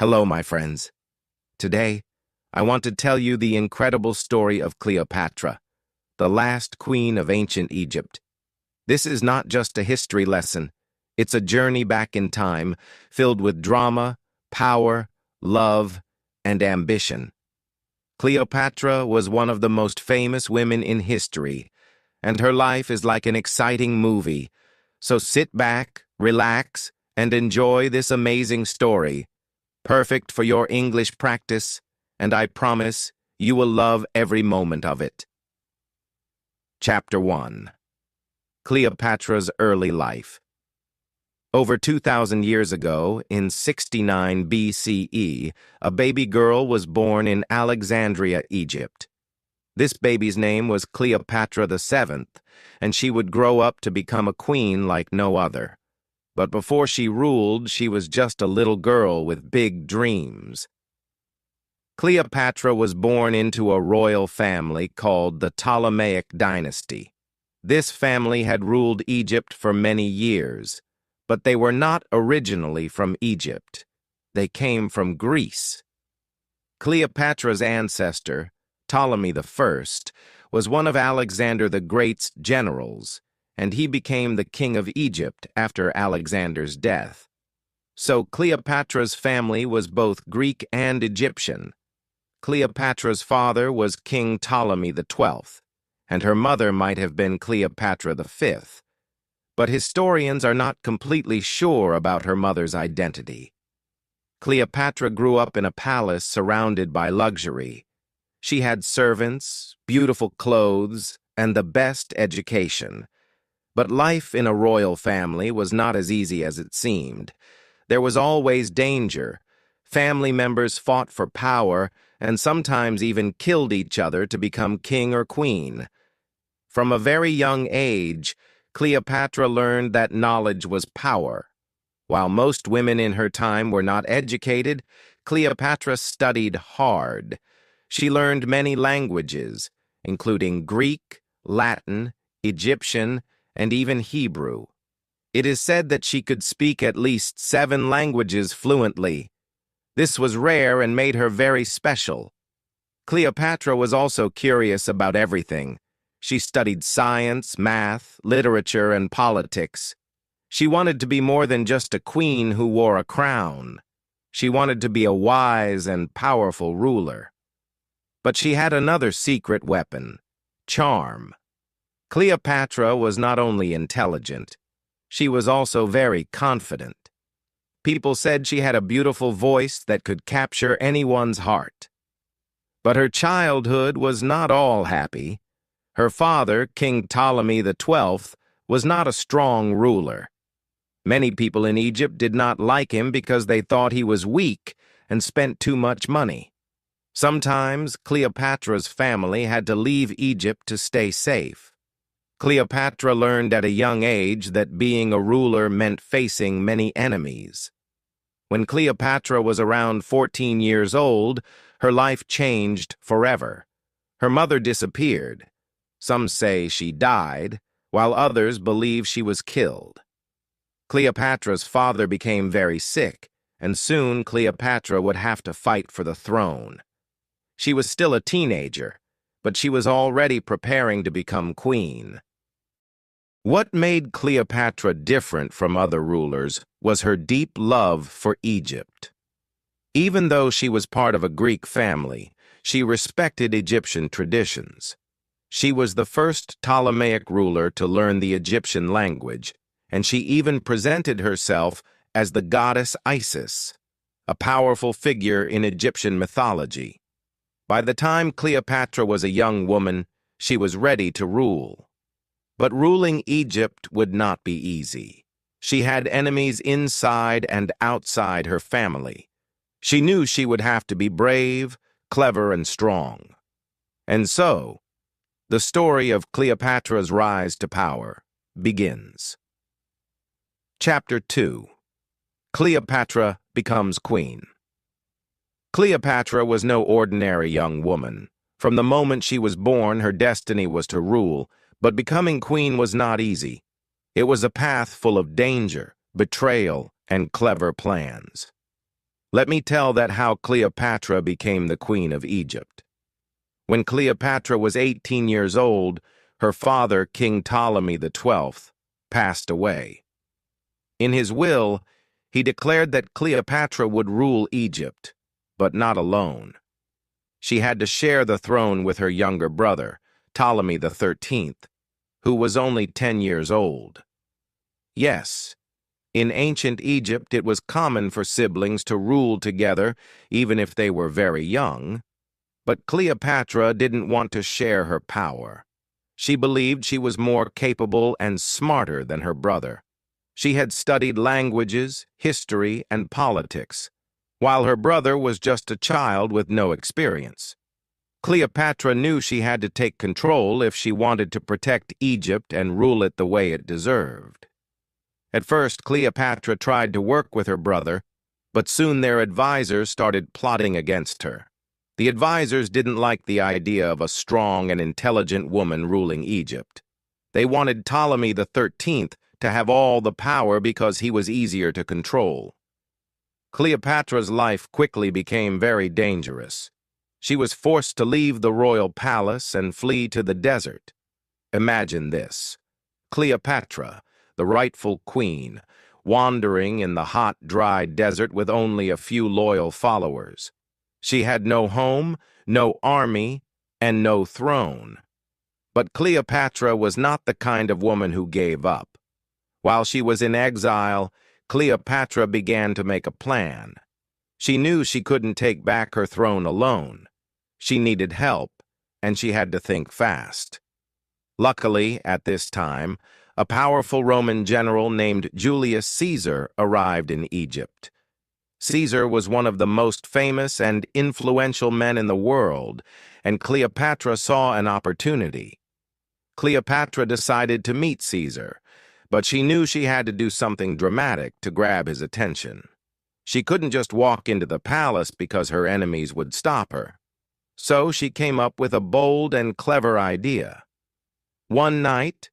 Hello, my friends. Today, I want to tell you the incredible story of Cleopatra, the last queen of ancient Egypt. This is not just a history lesson. It's a journey back in time, filled with drama, power, love, and ambition. Cleopatra was one of the most famous women in history, and her life is like an exciting movie. So sit back, relax, and enjoy this amazing story. Perfect for your English practice, and I promise you will love every moment of it. Chapter 1. Cleopatra's Early Life. Over 2,000 years ago, in 69 BCE, a baby girl was born in Alexandria, Egypt. This baby's name was Cleopatra VII, and she would grow up to become a queen like no other. But before she ruled, she was just a little girl with big dreams. Cleopatra was born into a royal family called the Ptolemaic dynasty. This family had ruled Egypt for many years, but they were not originally from Egypt. They came from Greece. Cleopatra's ancestor, Ptolemy I, was one of Alexander the Great's generals, and he became the king of Egypt after Alexander's death. So Cleopatra's family was both Greek and Egyptian. Cleopatra's father was King Ptolemy XII, and her mother might have been Cleopatra V. But historians are not completely sure about her mother's identity. Cleopatra grew up in a palace surrounded by luxury. She had servants, beautiful clothes, and the best education. But life in a royal family was not as easy as it seemed. There was always danger. Family members fought for power and sometimes even killed each other to become king or queen. From a very young age, Cleopatra learned that knowledge was power. While most women in her time were not educated, Cleopatra studied hard. She learned many languages, including Greek, Latin, Egyptian, and even Hebrew. It is said that she could speak at least 7 languages fluently. This was rare and made her very special. Cleopatra was also curious about everything. She studied science, math, literature, and politics. She wanted to be more than just a queen who wore a crown. She wanted to be a wise and powerful ruler. But she had another secret weapon: charm. Cleopatra was not only intelligent, she was also very confident. People said she had a beautiful voice that could capture anyone's heart. But her childhood was not all happy. Her father, King Ptolemy XII, was not a strong ruler. Many people in Egypt did not like him because they thought he was weak and spent too much money. Sometimes Cleopatra's family had to leave Egypt to stay safe. Cleopatra learned at a young age that being a ruler meant facing many enemies. When Cleopatra was around 14 years old, her life changed forever. Her mother disappeared. Some say she died, while others believe she was killed. Cleopatra's father became very sick, and soon Cleopatra would have to fight for the throne. She was still a teenager, but she was already preparing to become queen. What made Cleopatra different from other rulers was her deep love for Egypt. Even though she was part of a Greek family, she respected Egyptian traditions. She was the first Ptolemaic ruler to learn the Egyptian language, and she even presented herself as the goddess Isis, a powerful figure in Egyptian mythology. By the time Cleopatra was a young woman, she was ready to rule. But ruling Egypt would not be easy. She had enemies inside and outside her family. She knew she would have to be brave, clever, and strong. And so, the story of Cleopatra's rise to power begins. Chapter 2. Cleopatra becomes queen. Cleopatra was no ordinary young woman. From the moment she was born, her destiny was to rule, but becoming queen was not easy. It was a path full of danger, betrayal, and clever plans. Let me tell that how Cleopatra became the queen of Egypt. When Cleopatra was 18 years old, her father, King Ptolemy XII, passed away. In his will, he declared that Cleopatra would rule Egypt, but not alone. She had to share the throne with her younger brother, Ptolemy XIII, who was only 10 years old. Yes, in ancient Egypt it was common for siblings to rule together even if they were very young, but Cleopatra didn't want to share her power. She believed she was more capable and smarter than her brother. She had studied languages, history, and politics, while her brother was just a child with no experience. Cleopatra knew she had to take control if she wanted to protect Egypt and rule it the way it deserved. At first, Cleopatra tried to work with her brother, but soon their advisors started plotting against her. The advisors didn't like the idea of a strong and intelligent woman ruling Egypt. They wanted Ptolemy XIII to have all the power because he was easier to control. Cleopatra's life quickly became very dangerous. She was forced to leave the royal palace and flee to the desert. Imagine this: Cleopatra, the rightful queen, wandering in the hot, dry desert with only a few loyal followers. She had no home, no army, and no throne. But Cleopatra was not the kind of woman who gave up. While she was in exile, Cleopatra began to make a plan. She knew she couldn't take back her throne alone. She needed help, and she had to think fast. Luckily, at this time, a powerful Roman general named Julius Caesar arrived in Egypt. Caesar was one of the most famous and influential men in the world, and Cleopatra saw an opportunity. Cleopatra decided to meet Caesar, but she knew she had to do something dramatic to grab his attention. She couldn't just walk into the palace because her enemies would stop her. So she came up with a bold and clever idea. One night,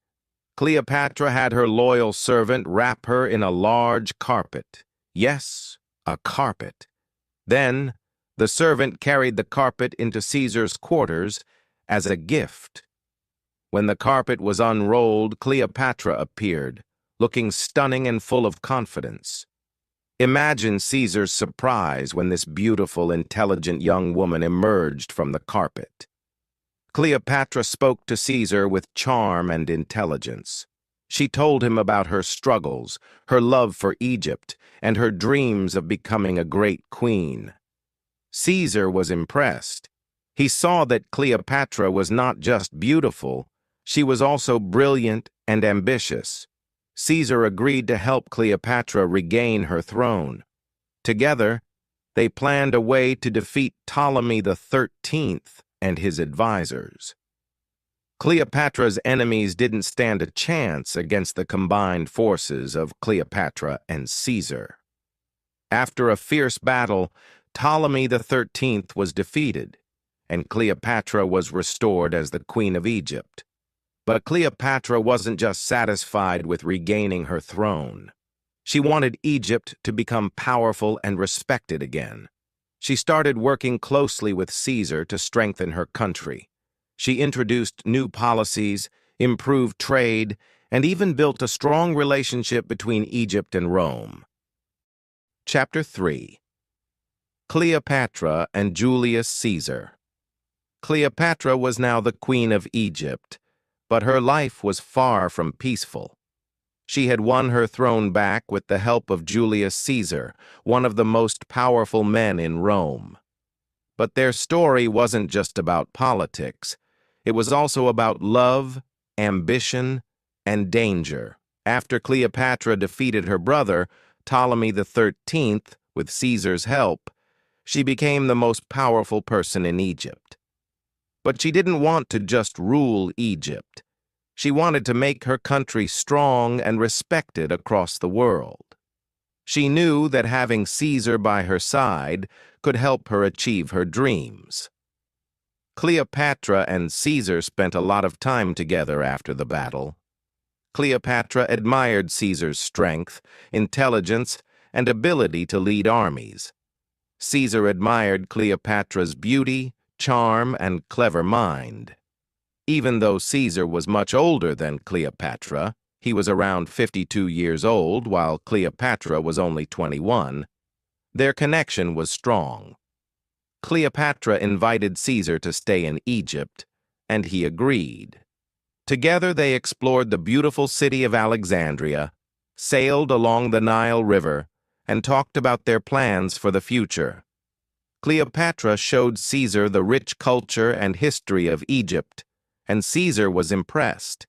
Cleopatra had her loyal servant wrap her in a large carpet. Yes, a carpet. Then, the servant carried the carpet into Caesar's quarters as a gift. When the carpet was unrolled, Cleopatra appeared, looking stunning and full of confidence. Imagine Caesar's surprise when this beautiful, intelligent young woman emerged from the carpet. Cleopatra spoke to Caesar with charm and intelligence. She told him about her struggles, her love for Egypt, and her dreams of becoming a great queen. Caesar was impressed. He saw that Cleopatra was not just beautiful, she was also brilliant and ambitious. Caesar agreed to help Cleopatra regain her throne. Together, they planned a way to defeat Ptolemy XIII and his advisors. Cleopatra's enemies didn't stand a chance against the combined forces of Cleopatra and Caesar. After a fierce battle, Ptolemy XIII was defeated, and Cleopatra was restored as the Queen of Egypt. But Cleopatra wasn't just satisfied with regaining her throne. She wanted Egypt to become powerful and respected again. She started working closely with Caesar to strengthen her country. She introduced new policies, improved trade, and even built a strong relationship between Egypt and Rome. Chapter 3. Cleopatra and Julius Caesar. Cleopatra was now the Queen of Egypt, but her life was far from peaceful. She had won her throne back with the help of Julius Caesar, one of the most powerful men in Rome. But their story wasn't just about politics. It was also about love, ambition, and danger. After Cleopatra defeated her brother, Ptolemy XIII, with Caesar's help, she became the most powerful person in Egypt. But she didn't want to just rule Egypt. She wanted to make her country strong and respected across the world. She knew that having Caesar by her side could help her achieve her dreams. Cleopatra and Caesar spent a lot of time together after the battle. Cleopatra admired Caesar's strength, intelligence, and ability to lead armies. Caesar admired Cleopatra's beauty, charm, and clever mind. Even though Caesar was much older than Cleopatra, he was around 52 years old while Cleopatra was only 21, their connection was strong. Cleopatra invited Caesar to stay in Egypt, and he agreed. Together they explored the beautiful city of Alexandria, sailed along the Nile River, and talked about their plans for the future. Cleopatra showed Caesar the rich culture and history of Egypt, and Caesar was impressed.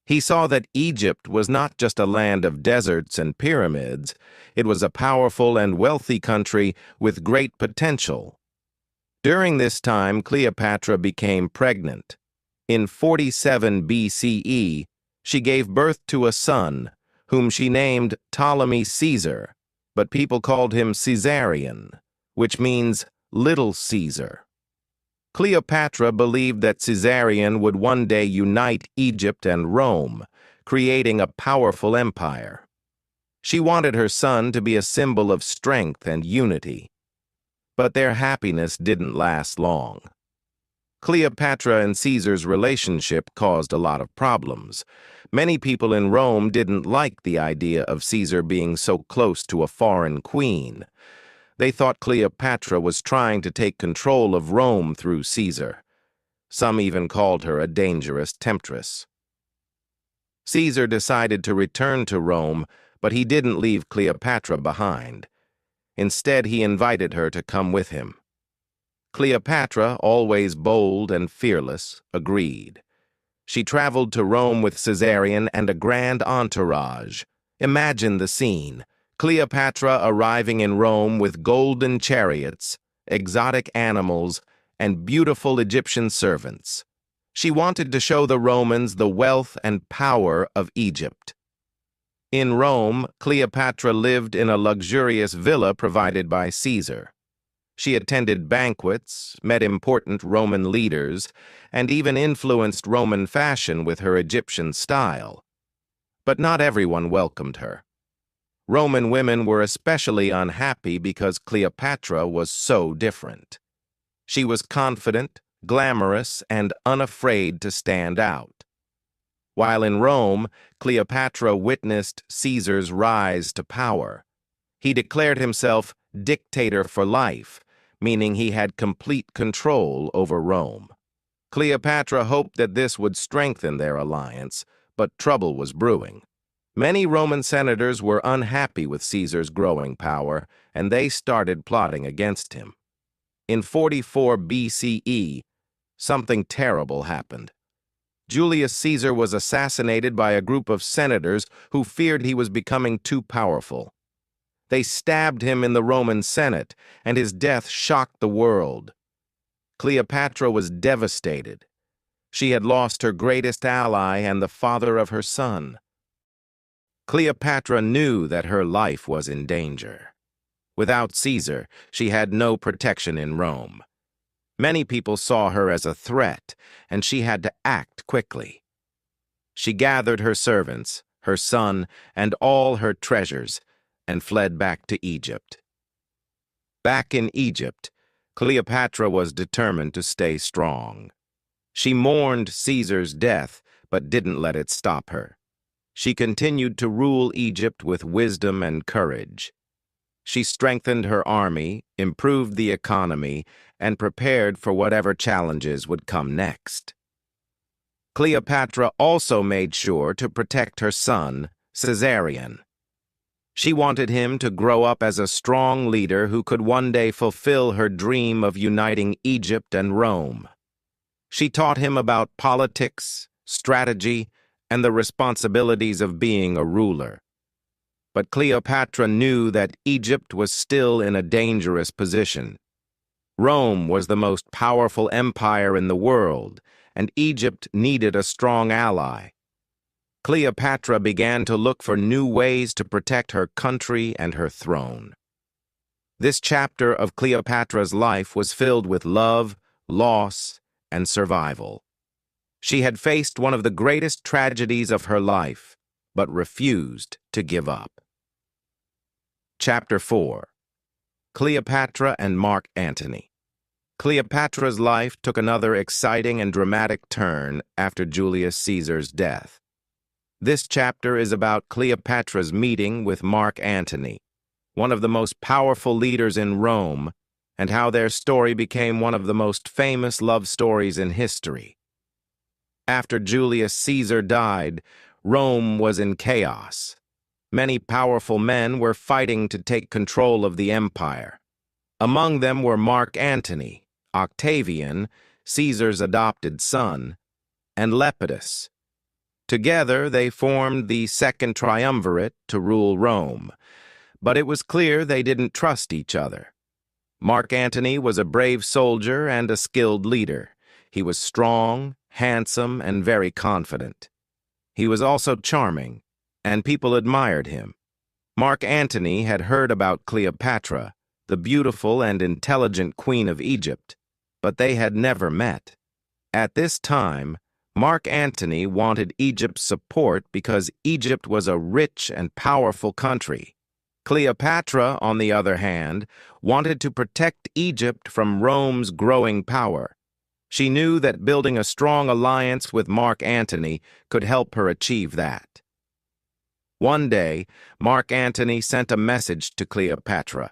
He saw that Egypt was not just a land of deserts and pyramids, it was a powerful and wealthy country with great potential. During this time, Cleopatra became pregnant. In 47 BCE, she gave birth to a son, whom she named Ptolemy Caesar, but people called him Caesarion, which means Little Caesar. Cleopatra believed that Caesarion would one day unite Egypt and Rome, creating a powerful empire. She wanted her son to be a symbol of strength and unity. But their happiness didn't last long. Cleopatra and Caesar's relationship caused a lot of problems. Many people in Rome didn't like the idea of Caesar being so close to a foreign queen. They thought Cleopatra was trying to take control of Rome through Caesar. Some even called her a dangerous temptress. Caesar decided to return to Rome, but he didn't leave Cleopatra behind. Instead, he invited her to come with him. Cleopatra, always bold and fearless, agreed. She traveled to Rome with Caesarion and a grand entourage. Imagine the scene. Cleopatra arriving in Rome with golden chariots, exotic animals, and beautiful Egyptian servants. She wanted to show the Romans the wealth and power of Egypt. In Rome, Cleopatra lived in a luxurious villa provided by Caesar. She attended banquets, met important Roman leaders, and even influenced Roman fashion with her Egyptian style. But not everyone welcomed her. Roman women were especially unhappy because Cleopatra was so different. She was confident, glamorous, and unafraid to stand out. While in Rome, Cleopatra witnessed Caesar's rise to power. He declared himself dictator for life, meaning he had complete control over Rome. Cleopatra hoped that this would strengthen their alliance, but trouble was brewing. Many Roman senators were unhappy with Caesar's growing power, and they started plotting against him. In 44 BCE, something terrible happened. Julius Caesar was assassinated by a group of senators who feared he was becoming too powerful. They stabbed him in the Roman Senate, and his death shocked the world. Cleopatra was devastated. She had lost her greatest ally and the father of her son. Cleopatra knew that her life was in danger. Without Caesar, she had no protection in Rome. Many people saw her as a threat, and she had to act quickly. She gathered her servants, her son, and all her treasures, and fled back to Egypt. Back in Egypt, Cleopatra was determined to stay strong. She mourned Caesar's death, but didn't let it stop her. She continued to rule Egypt with wisdom and courage. She strengthened her army, improved the economy, and prepared for whatever challenges would come next. Cleopatra also made sure to protect her son, Caesarion. She wanted him to grow up as a strong leader who could one day fulfill her dream of uniting Egypt and Rome. She taught him about politics, strategy, and the responsibilities of being a ruler. But Cleopatra knew that Egypt was still in a dangerous position. Rome was the most powerful empire in the world, and Egypt needed a strong ally. Cleopatra began to look for new ways to protect her country and her throne. This chapter of Cleopatra's life was filled with love, loss, and survival. She had faced one of the greatest tragedies of her life, but refused to give up. Chapter 4. Cleopatra and Mark Antony. Cleopatra's life took another exciting and dramatic turn after Julius Caesar's death. This chapter is about Cleopatra's meeting with Mark Antony, one of the most powerful leaders in Rome, and how their story became one of the most famous love stories in history. After Julius Caesar died, Rome was in chaos. Many powerful men were fighting to take control of the empire. Among them were Mark Antony, Octavian, Caesar's adopted son, and Lepidus. Together they formed the Second Triumvirate to rule Rome, but it was clear they didn't trust each other. Mark Antony was a brave soldier and a skilled leader. He was strong, handsome, and very confident. He was also charming, and people admired him. Mark Antony had heard about Cleopatra, the beautiful and intelligent queen of Egypt, but they had never met. At this time, Mark Antony wanted Egypt's support because Egypt was a rich and powerful country. Cleopatra, on the other hand, wanted to protect Egypt from Rome's growing power. She knew that building a strong alliance with Mark Antony could help her achieve that. One day, Mark Antony sent a message to Cleopatra.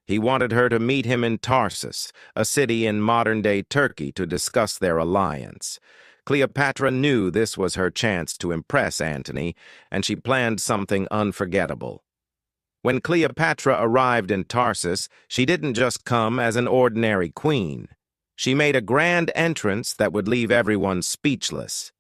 He wanted her to meet him in Tarsus, a city in modern-day Turkey, to discuss their alliance. Cleopatra knew this was her chance to impress Antony, and she planned something unforgettable. When Cleopatra arrived in Tarsus, she didn't just come as an ordinary queen. She made a grand entrance that would leave everyone speechless.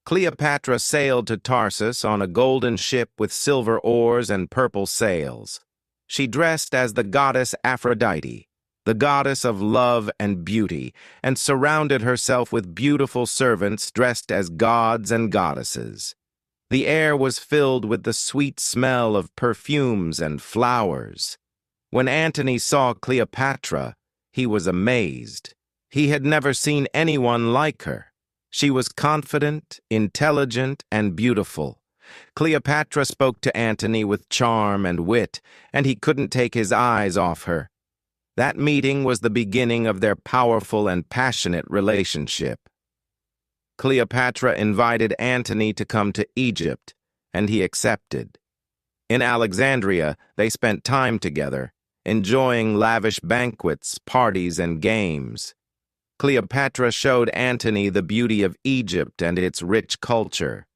Cleopatra sailed to Tarsus on a golden ship with silver oars and purple sails. She dressed as the goddess Aphrodite, the goddess of love and beauty, and surrounded herself with beautiful servants dressed as gods and goddesses. The air was filled with the sweet smell of perfumes and flowers. When Antony saw Cleopatra, he was amazed. He had never seen anyone like her. She was confident, intelligent, and beautiful. Cleopatra spoke to Antony with charm and wit, and he couldn't take his eyes off her. That meeting was the beginning of their powerful and passionate relationship. Cleopatra invited Antony to come to Egypt, and he accepted. In Alexandria, they spent time together, enjoying lavish banquets, parties, and games. Cleopatra showed Antony the beauty of Egypt and its rich culture.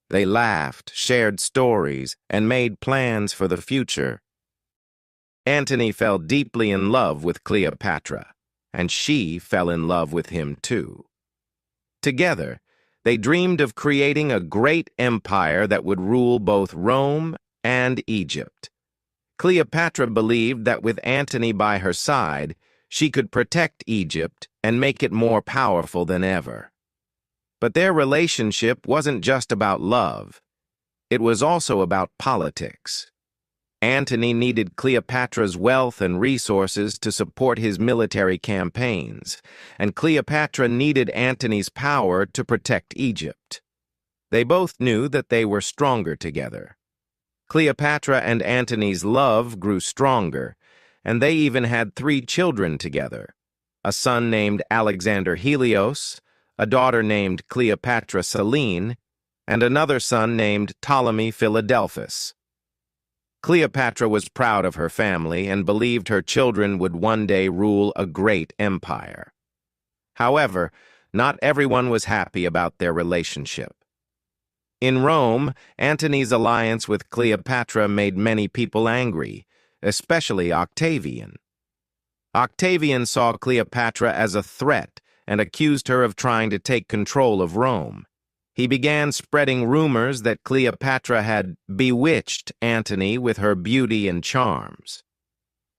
They laughed, shared stories, and made plans for the future. Antony fell deeply in love with Cleopatra, and she fell in love with him too. Together, they dreamed of creating a great empire that would rule both Rome and Egypt. Cleopatra believed that with Antony by her side, she could protect Egypt and make it more powerful than ever. But their relationship wasn't just about love. It was also about politics. Antony needed Cleopatra's wealth and resources to support his military campaigns, and Cleopatra needed Antony's power to protect Egypt. They both knew that they were stronger together. Cleopatra and Antony's love grew stronger, and they even had 3 children together: a son named Alexander Helios, a daughter named Cleopatra Selene, and another son named Ptolemy Philadelphus. Cleopatra was proud of her family and believed her children would one day rule a great empire. However, not everyone was happy about their relationship. In Rome, Antony's alliance with Cleopatra made many people angry, especially Octavian. Octavian saw Cleopatra as a threat and accused her of trying to take control of Rome. He began spreading rumors that Cleopatra had bewitched Antony with her beauty and charms.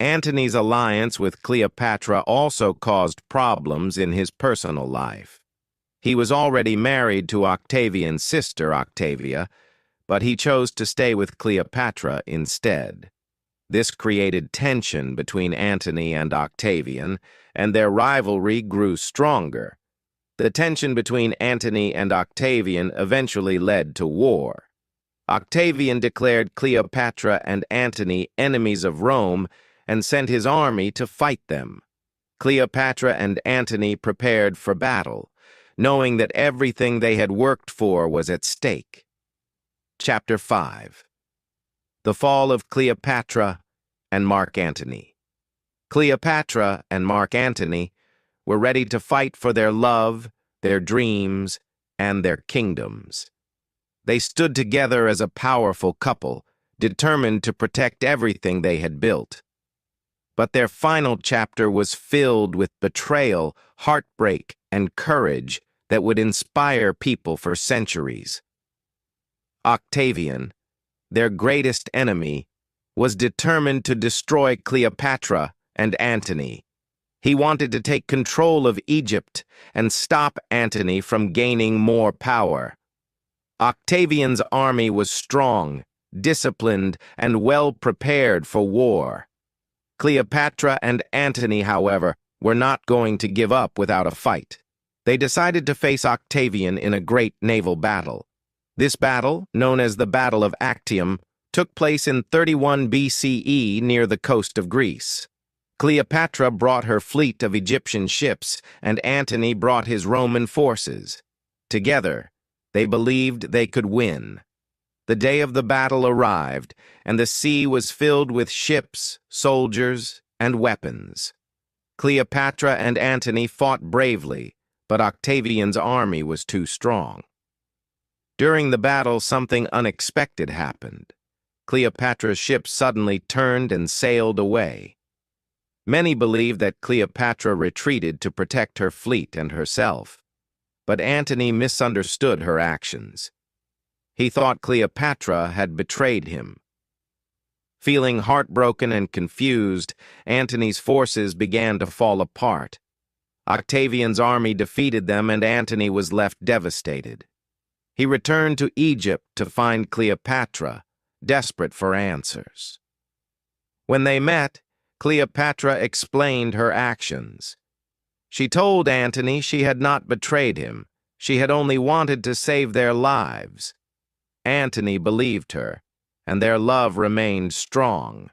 Antony's alliance with Cleopatra also caused problems in his personal life. He was already married to Octavian's sister, Octavia, but he chose to stay with Cleopatra instead. This created tension between Antony and Octavian, and their rivalry grew stronger. The tension between Antony and Octavian eventually led to war. Octavian declared Cleopatra and Antony enemies of Rome and sent his army to fight them. Cleopatra and Antony prepared for battle, knowing that everything they had worked for was at stake. Chapter 5. The Fall of Cleopatra and Mark Antony. Cleopatra and Mark Antony were ready to fight for their love, their dreams, and their kingdoms. They stood together as a powerful couple, determined to protect everything they had built. But their final chapter was filled with betrayal, heartbreak, and courage that would inspire people for centuries. Octavian, their greatest enemy, was determined to destroy Cleopatra and Antony. He wanted to take control of Egypt and stop Antony from gaining more power. Octavian's army was strong, disciplined, and well prepared for war. Cleopatra and Antony, however, were not going to give up without a fight. They decided to face Octavian in a great naval battle. This battle, known as the Battle of Actium, took place in 31 BCE near the coast of Greece. Cleopatra brought her fleet of Egyptian ships, and Antony brought his Roman forces. Together, they believed they could win. The day of the battle arrived, and the sea was filled with ships, soldiers, and weapons. Cleopatra and Antony fought bravely, but Octavian's army was too strong. During the battle, something unexpected happened. Cleopatra's ship suddenly turned and sailed away. Many believe that Cleopatra retreated to protect her fleet and herself, but Antony misunderstood her actions. He thought Cleopatra had betrayed him. Feeling heartbroken and confused, Antony's forces began to fall apart. Octavian's army defeated them, and Antony was left devastated. He returned to Egypt to find Cleopatra, desperate for answers. When they met, Cleopatra explained her actions. She told Antony she had not betrayed him. She had only wanted to save their lives. Antony believed her, and their love remained strong.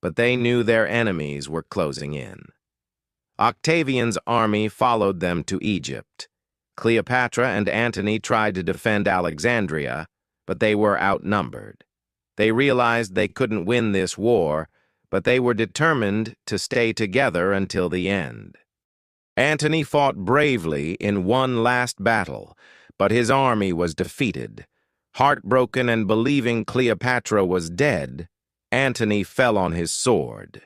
But they knew their enemies were closing in. Octavian's army followed them to Egypt. Cleopatra and Antony tried to defend Alexandria, but they were outnumbered. They realized they couldn't win this war, but they were determined to stay together until the end. Antony fought bravely in one last battle, but his army was defeated. Heartbroken and believing Cleopatra was dead, Antony fell on his sword.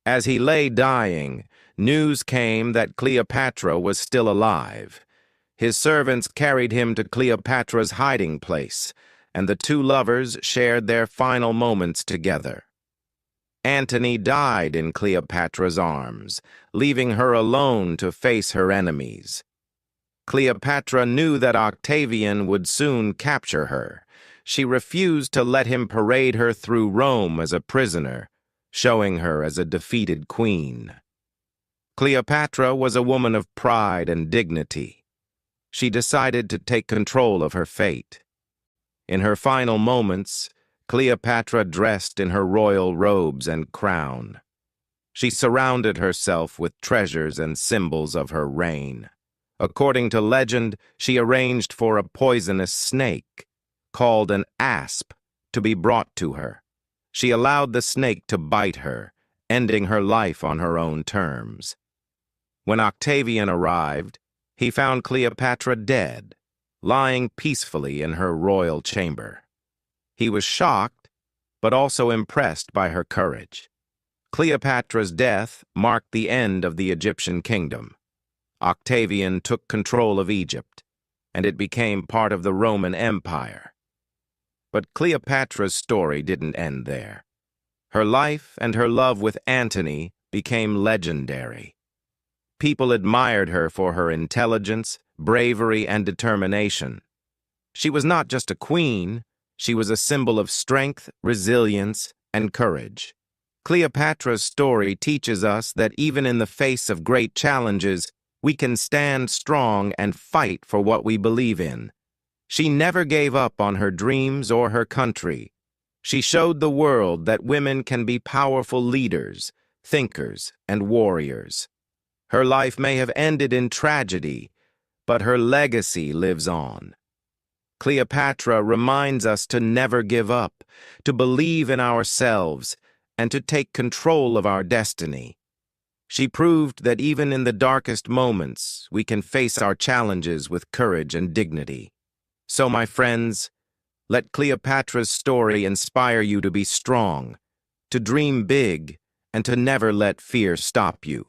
As he lay dying, news came that Cleopatra was still alive. His servants carried him to Cleopatra's hiding place, and the two lovers shared their final moments together. Antony died in Cleopatra's arms, leaving her alone to face her enemies. Cleopatra knew that Octavian would soon capture her. She refused to let him parade her through Rome as a prisoner, showing her as a defeated queen. Cleopatra was a woman of pride and dignity. She decided to take control of her fate. In her final moments, Cleopatra dressed in her royal robes and crown. She surrounded herself with treasures and symbols of her reign. According to legend, she arranged for a poisonous snake, called an asp, to be brought to her. She allowed the snake to bite her, ending her life on her own terms. When Octavian arrived, he found Cleopatra dead, lying peacefully in her royal chamber. He was shocked, but also impressed by her courage. Cleopatra's death marked the end of the Egyptian kingdom. Octavian took control of Egypt, and it became part of the Roman Empire. But Cleopatra's story didn't end there. Her life and her love with Antony became legendary. People admired her for her intelligence, bravery, and determination. She was not just a queen, she was a symbol of strength, resilience, and courage. Cleopatra's story teaches us that even in the face of great challenges, we can stand strong and fight for what we believe in. She never gave up on her dreams or her country. She showed the world that women can be powerful leaders, thinkers, and warriors. Her life may have ended in tragedy, but her legacy lives on. Cleopatra reminds us to never give up, to believe in ourselves, and to take control of our destiny. She proved that even in the darkest moments, we can face our challenges with courage and dignity. So, my friends, let Cleopatra's story inspire you to be strong, to dream big, and to never let fear stop you.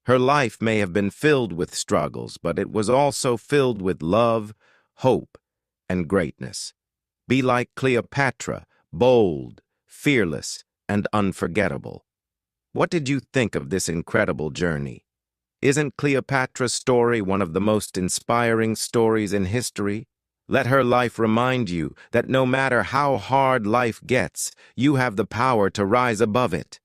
Her life may have been filled with struggles, but it was also filled with love, hope, and greatness. Be like Cleopatra, bold, fearless, and unforgettable. What did you think of this incredible journey? Isn't Cleopatra's story one of the most inspiring stories in history? Let her life remind you that no matter how hard life gets, you have the power to rise above it.